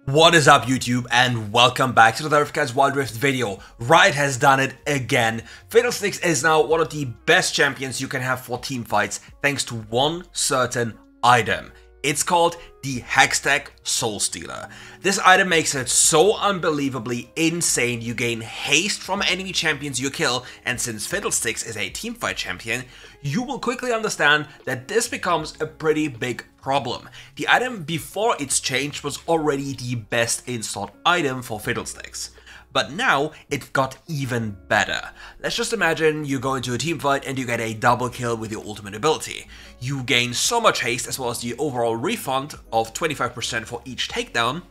What is up YouTube, and welcome back to the RiftGuides WildRift video. Riot has done it again. Fiddlesticks is now one of the best champions you can have for team fights thanks to one certain item. It's called the Hextech Soul Stealer. This item makes it so unbelievably insane. You gain haste from enemy champions you kill, and since Fiddlesticks is a teamfight champion, you will quickly understand that this becomes a pretty big problem. The item before its change was already the best in-slot item for Fiddlesticks. But now it got even better. Let's just imagine you go into a team fight and you get a double kill with your ultimate ability. You gain so much haste as well as the overall refund of 25% for each takedown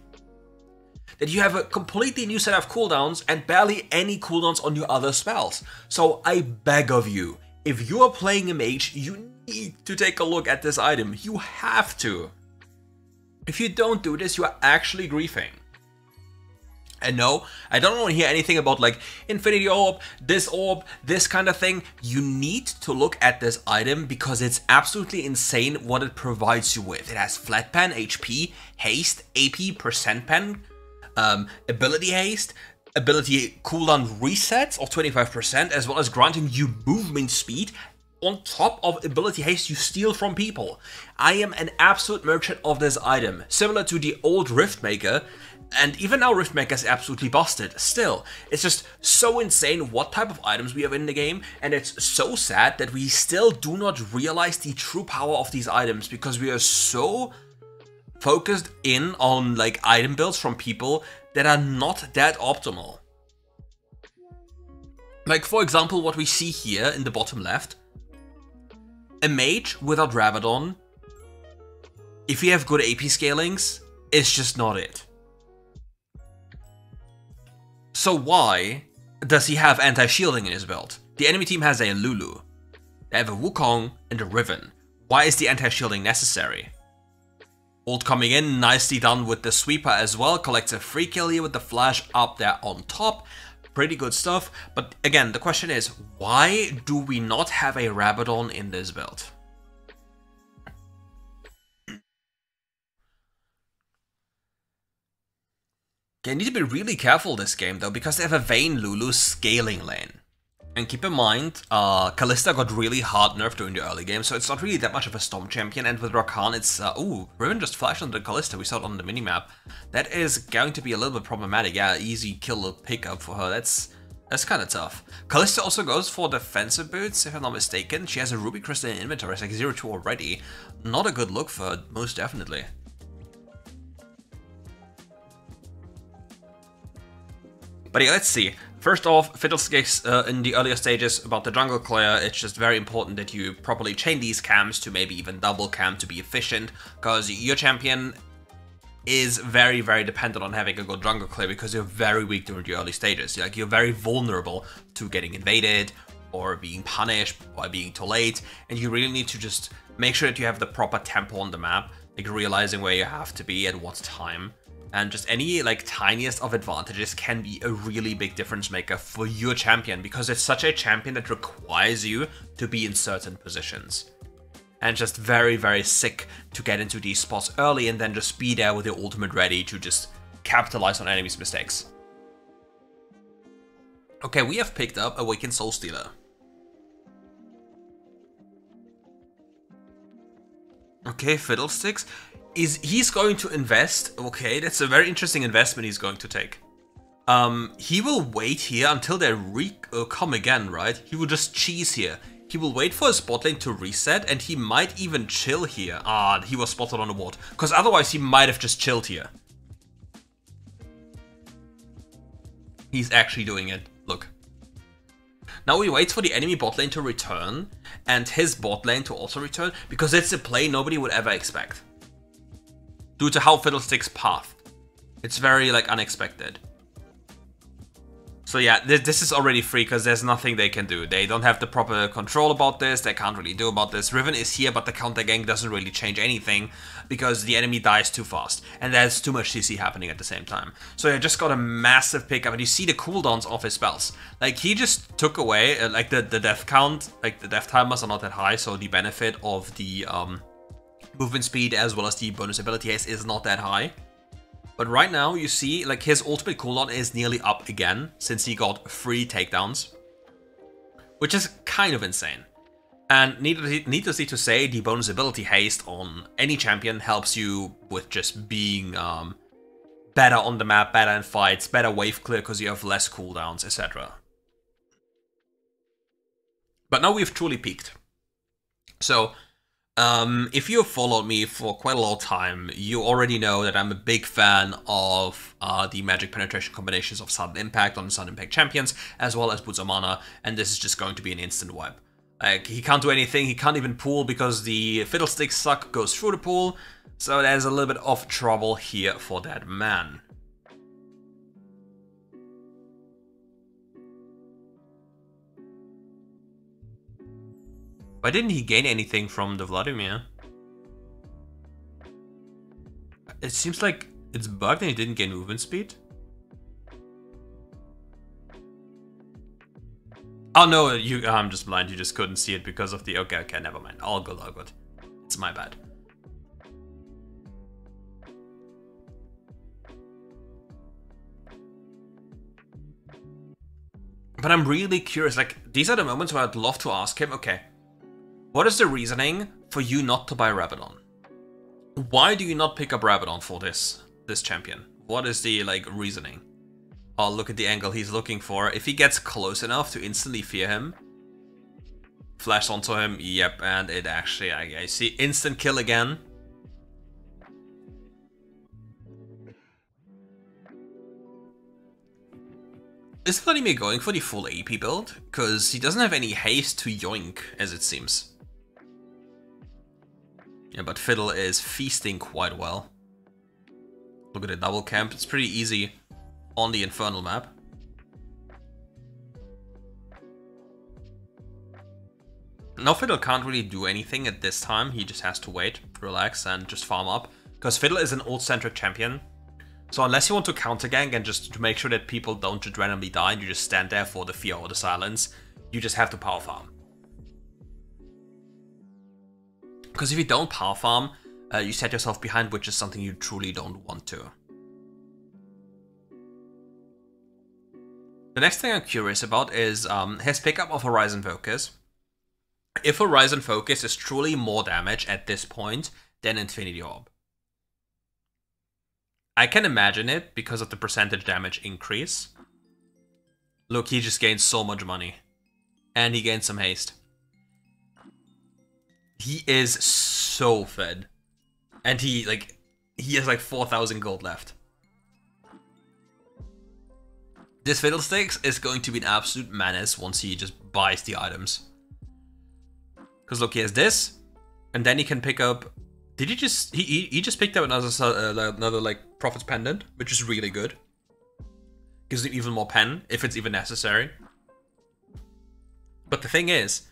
that you have a completely new set of cooldowns and barely any cooldowns on your other spells. So I beg of you, if you are playing a mage, you need to take a look at this item. You have to. If you don't do this, you are actually griefing. And no, I don't want to hear anything about like Infinity Orb, this kind of thing. You need to look at this item because it's absolutely insane what it provides you with. It has flat pen, HP, haste, AP, percent pen, ability haste, ability cooldown resets of 25%, as well as granting you movement speed on top of ability haste you steal from people. I am an absolute merchant of this item, similar to the old Riftmaker. And even now Riftmaker is absolutely busted. Still, it's just so insane what type of items we have in the game, and it's so sad that we still do not realize the true power of these items because we are so focused in on like item builds from people that are not that optimal. Like for example what we see here in the bottom left. A mage without Rabadon, if you have good AP scalings, it's just not it. So why does he have anti-shielding in his build? The enemy team has a Lulu. They have a Wukong and a Riven. Why is the anti-shielding necessary? Ult coming in, nicely done with the sweeper as well. Collects a free kill here with the flash up there on top. Pretty good stuff. But again, the question is, why do we not have a Rabadon in this build? You need to be really careful this game though, because they have a Vayne Lulu scaling lane. And keep in mind, Kalista got really hard nerfed during the early game, so it's not really that much of a Storm champion, and with Rakan it's, ooh, Riven just flashed on the Kalista, we saw it on the minimap. That is going to be a little bit problematic. Yeah, easy kill pickup for her, that's kind of tough. Kalista also goes for defensive boots, if I'm not mistaken. She has a Ruby Crystal in inventory, it's like 0-2 already. Not a good look for her, most definitely. But yeah, let's see. First off, Fiddlesticks in the earlier stages about the jungle clear, it's just very important that you properly chain these camps to maybe even double camp to be efficient, because your champion is very, very dependent on having a good jungle clear because you're very weak during the early stages. Like, you're very vulnerable to getting invaded or being punished by being too late, and you really need to just make sure that you have the proper tempo on the map, like realizing where you have to be at what time. And just any like tiniest of advantages can be a really big difference maker for your champion, because it's such a champion that requires you to be in certain positions. And just very, very sick to get into these spots early and then just be there with your ultimate ready to just capitalize on enemies' mistakes. Okay, we have picked up Awakened Soul Stealer. Okay, Fiddlesticks. He's going to invest. Okay, that's a very interesting investment he's going to take. He will wait here until they come again, right? He will just cheese here. He will wait for his bot lane to reset, and he might even chill here. Ah, he was spotted on the ward, because otherwise he might have just chilled here. He's actually doing it. Look. Now he waits for the enemy bot lane to return, and his bot lane to also return, because it's a play nobody would ever expect. Due to how Fiddlesticks pathed. It's very, like, unexpected. So yeah, this is already free because there's nothing they can do. They don't have the proper control about this, they can't really do about this. Riven is here, but the counter gank doesn't really change anything because the enemy dies too fast. And there's too much CC happening at the same time. So yeah, just got a massive pickup, and you see the cooldowns of his spells. Like, he just took away, like, the death count, like, the death timers are not that high, so the benefit of the, movement speed as well as the bonus ability haste is not that high. But right now, you see, like, his ultimate cooldown is nearly up again, since he got 3 takedowns. Which is kind of insane. And needlessly to say, the bonus ability haste on any champion helps you with just being better on the map, better in fights, better wave clear because you have less cooldowns, etc. But now we've truly peaked. So, if you have followed me for quite a long time, you already know that I'm a big fan of the magic penetration combinations of Sudden Impact on the Sudden Impact champions, as well as Boots of Mana, and this is just going to be an instant wipe. Like, he can't do anything, he can't even pool because the Fiddlesticks suck goes through the pool, so there's a little bit of trouble here for that man. Why didn't he gain anything from the Vladimir? It seems like it's bugged and he didn't gain movement speed. Oh no, I'm just blind, you just couldn't see it because of the... Okay, never mind. All good. It's my bad. But I'm really curious, like, these are the moments where I'd love to ask him, okay, what is the reasoning for you not to buy Rabadon? Why do you not pick up Rabadon for this champion? What is the, like, reasoning? Oh, look at the angle he's looking for. If he gets close enough to instantly fear him, flash onto him, yep, and it actually, I see, instant kill again. Is Vladimir going for the full AP build? Because he doesn't have any haste to yoink, as it seems. Yeah, but Fiddle is feasting quite well. Look at the double camp, it's pretty easy on the Infernal map. Now Fiddle can't really do anything at this time, he just has to wait, relax, and just farm up. Because Fiddle is an ult-centric champion, so unless you want to counter gank and just to make sure that people don't just randomly die and you just stand there for the fear or the silence, you just have to power farm. Because if you don't power farm, you set yourself behind, which is something you truly don't want to. The next thing I'm curious about is his pickup of Horizon Focus. If Horizon Focus is truly more damage at this point than Infinity Orb. I can imagine it because of the percentage damage increase. Look, he just gained so much money. And he gained some haste. He is so fed. And he has like 4,000 gold left. This Fiddlesticks is going to be an absolute menace once he just buys the items. Because look, he has this, and then he can pick up... Did he just... He just picked up another like, Prophet's Pendant, which is really good. Gives him even more pen, if it's even necessary. But the thing is,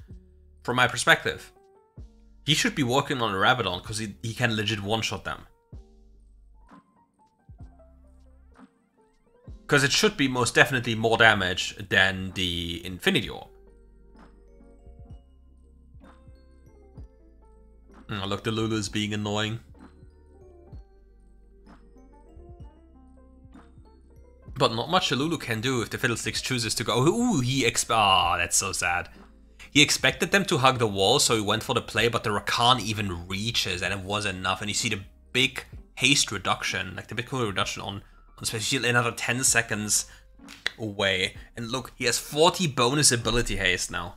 from my perspective, he should be working on a Rabadon, because he can legit one-shot them. Because it should be most definitely more damage than the Infinity Orb. Oh, look, the Lulu is being annoying. But not much the Lulu can do if the Fiddlesticks chooses to go. Ooh, ah, that's so sad. He expected them to hug the wall, so he went for the play, but the Rakan even reaches, and it was enough. And you see the big haste reduction, like the big cooldown reduction on especially another 10 seconds away. And look, he has 40 bonus ability haste now.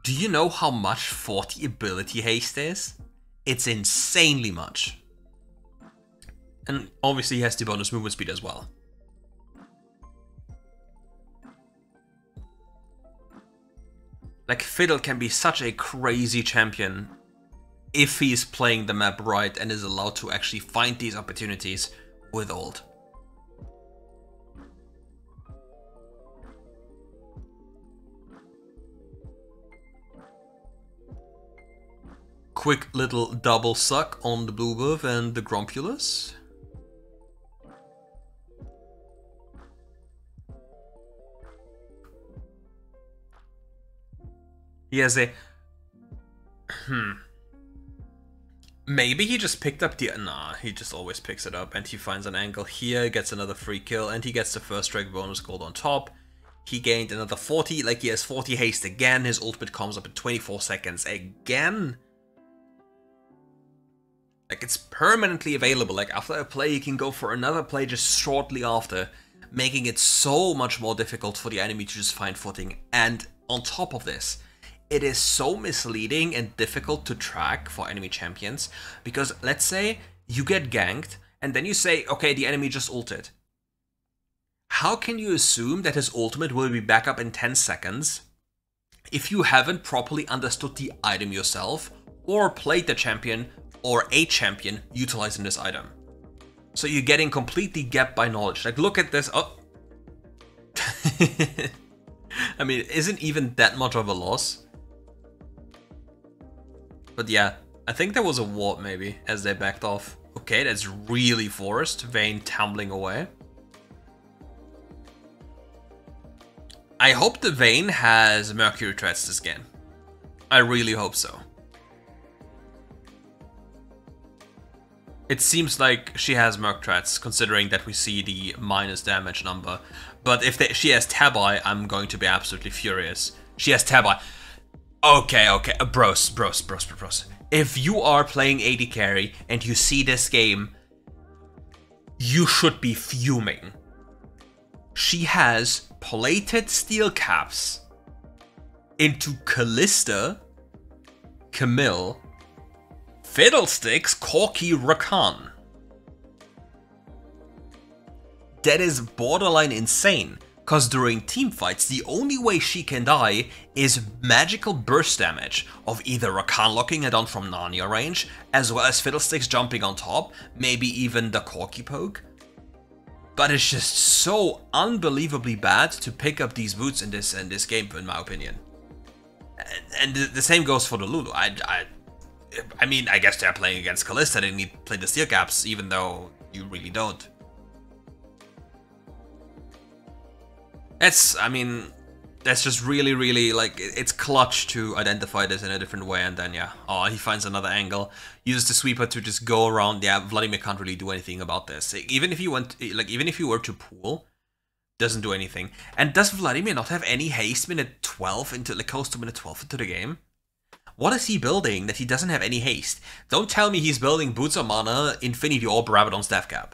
Do you know how much 40 ability haste is? It's insanely much. And obviously he has the bonus movement speed as well. Like, Fiddle can be such a crazy champion if he's playing the map right and is allowed to actually find these opportunities with ult. Quick little double suck on the Blue Buff and the Grumpulus. He has a... Maybe he just picked up the... Nah, he just always picks it up, and he finds an angle here, gets another free kill, and he gets the first strike bonus gold on top. He gained another 40, like he has 40 haste again, his ultimate comes up in 24 seconds again. Like, it's permanently available, like after a play you can go for another play just shortly after, making it so much more difficult for the enemy to just find footing. And on top of this, it is so misleading and difficult to track for enemy champions, because let's say you get ganked and then you say, okay, the enemy just ulted. How can you assume that his ultimate will be back up in 10 seconds if you haven't properly understood the item yourself or played the champion or a champion utilizing this item? So you're getting completely gapped by knowledge. Like, look at this. Oh. I mean, it isn't even that much of a loss. But yeah, I think there was a ward maybe as they backed off. Okay, that's really forced. Vayne tumbling away. I hope the Vayne has Mercury Threads this game. I really hope so. It seems like she has Merc Threads, considering that we see the minus damage number. But if she has Tabi, I'm going to be absolutely furious. She has Tabi. Okay, bros. If you are playing AD carry and you see this game, you should be fuming. She has plated steel caps into Callista, Camille, Fiddlesticks, Corki, Rakan. That is borderline insane, cause during teamfights the only way she can die is magical burst damage of either Rakan locking it on from Narnia range, as well as Fiddlesticks jumping on top, maybe even the Corki poke. But it's just so unbelievably bad to pick up these boots in this game, in my opinion. And the same goes for the Lulu. I mean, I guess they're playing against Callista, they need to play the steel caps, even though you really don't. I mean, that's just really, like, it's clutch to identify this in a different way, and then, yeah. Oh, he finds another angle, uses the sweeper to just go around. Yeah, Vladimir can't really do anything about this. Even if you were to pool, doesn't do anything. And does Vladimir not have any haste minute 12 into, like, close to minute 12 into the game? What is he building that he doesn't have any haste? Don't tell me he's building Boots of Mana, Infinity Orb, Rabadon's Death Cap.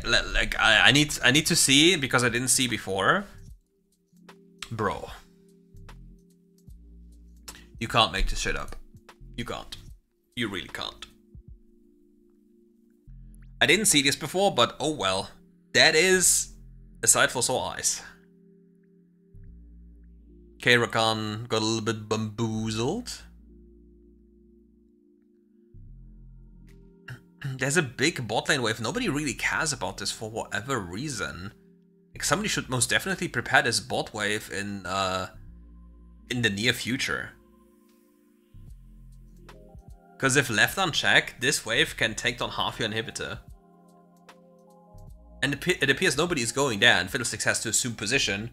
Like I need to see, because I didn't see before. Bro. You can't make this shit up. You can't. You really can't. I didn't see this before, but oh well. That is a sight for sore eyes. Okay, Rakan got a little bit bamboozled. There's a big bot lane wave. Nobody really cares about this for whatever reason. Like, somebody should most definitely prepare this bot wave in the near future. Because if left unchecked, this wave can take down half your inhibitor. And it appears nobody is going there, and Fiddlesticks has to assume position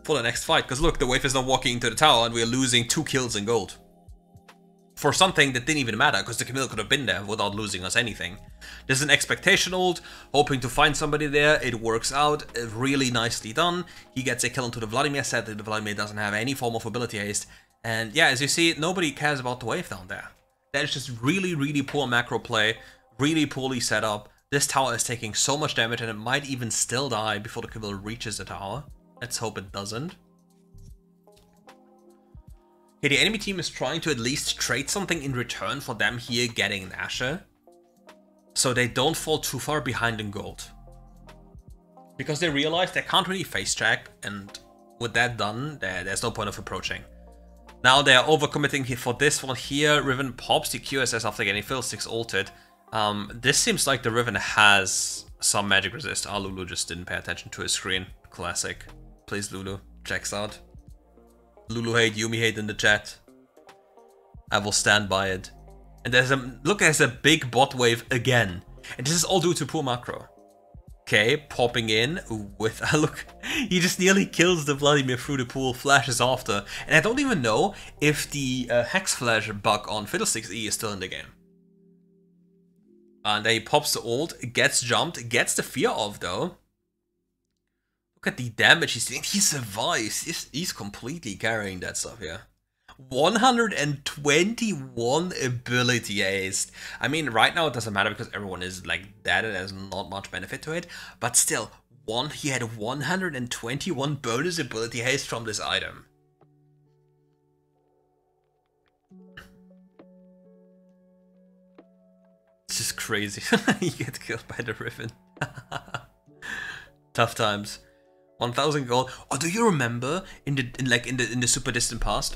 for the next fight. Because look, the wave is not walking into the tower, and we are losing 2 kills in gold. For something that didn't even matter, because the Camille could have been there without losing us anything. There's an expectation ult, hoping to find somebody there. It works out, really nicely done. He gets a kill into the Vladimir, sadly the Vladimir doesn't have any form of ability haste. And yeah, as you see, nobody cares about the wave down there. That is just really poor macro play, really poorly set up. This tower is taking so much damage, and it might even still die before the Camille reaches the tower. Let's hope it doesn't. Okay, the enemy team is trying to at least trade something in return for them here getting Nashor, so they don't fall too far behind in gold. Because they realize they can't really face check, and with that done, there's no point of approaching. Now they are overcommitting here for this one here. Riven pops the QSS after getting Fiddlesticks ulted. This seems like the Riven has some magic resist. Ah, Lulu just didn't pay attention to his screen. Classic. Please, Lulu, checks out. Lulu hate, Yumi hate in the chat. I will stand by it. And there's a big bot wave again. And this is all due to poor macro. Okay, popping in with, look, he just nearly kills the Vladimir through the pool, flashes after. And I don't even know if the Hex Flash bug on Fiddlesticks E is still in the game. And then he pops the ult, gets jumped, gets the fear off though. Look at the damage he's doing. He survives. He's completely carrying that stuff here. 121 ability haste. I mean, right now it doesn't matter because everyone is like dead and there's not much benefit to it. But still, he had 121 bonus ability haste from this item. It's just crazy. You get killed by the Riven. Tough times. 1,000 gold. Oh, do you remember in the super distant past?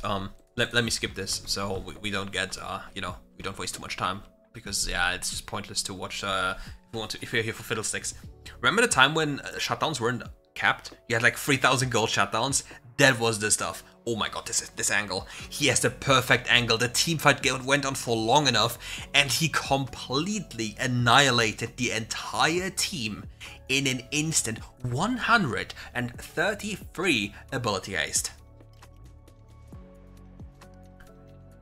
Let me skip this so we don't get you know, we don't waste too much time because yeah, it's just pointless to watch if you're here for Fiddlesticks. Remember the time when shutdowns weren't capped? You had like 3,000 gold shutdowns. That was the stuff. Oh my god, this angle. He has the perfect angle. The teamfight went on for long enough and he completely annihilated the entire team in an instant. 133 ability haste.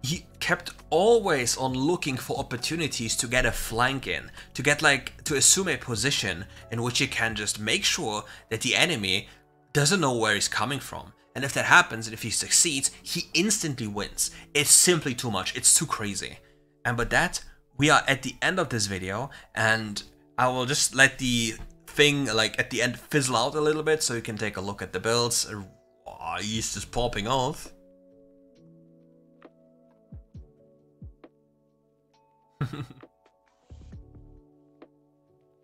He kept always on looking for opportunities to get a flank in, to assume a position in which he can just make sure that the enemy doesn't know where he's coming from. And if that happens, and if he succeeds, he instantly wins. It's simply too much. It's too crazy. And with that, we are at the end of this video, and I will just let the thing, like, at the end fizzle out a little bit so you can take a look at the builds. Oh, he's just popping off.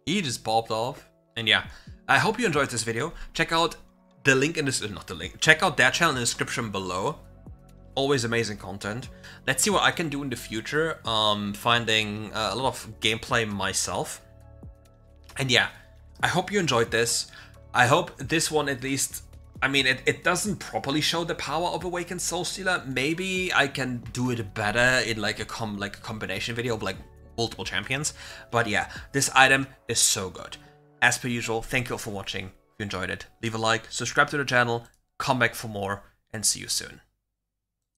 He just popped off. And yeah, I hope you enjoyed this video. Check out the link in this, not the link, check out their channel in the description below. Always amazing content. Let's see what I can do in the future, finding a lot of gameplay myself. And yeah, I hope you enjoyed this. I hope this one at least, I mean, it doesn't properly show the power of Awakened Soulstealer. Maybe I can do it better in like a combination video of like multiple champions. But yeah, this item is so good. As per usual, thank you all for watching. If you enjoyed it, leave a like, subscribe to the channel, come back for more, and see you soon.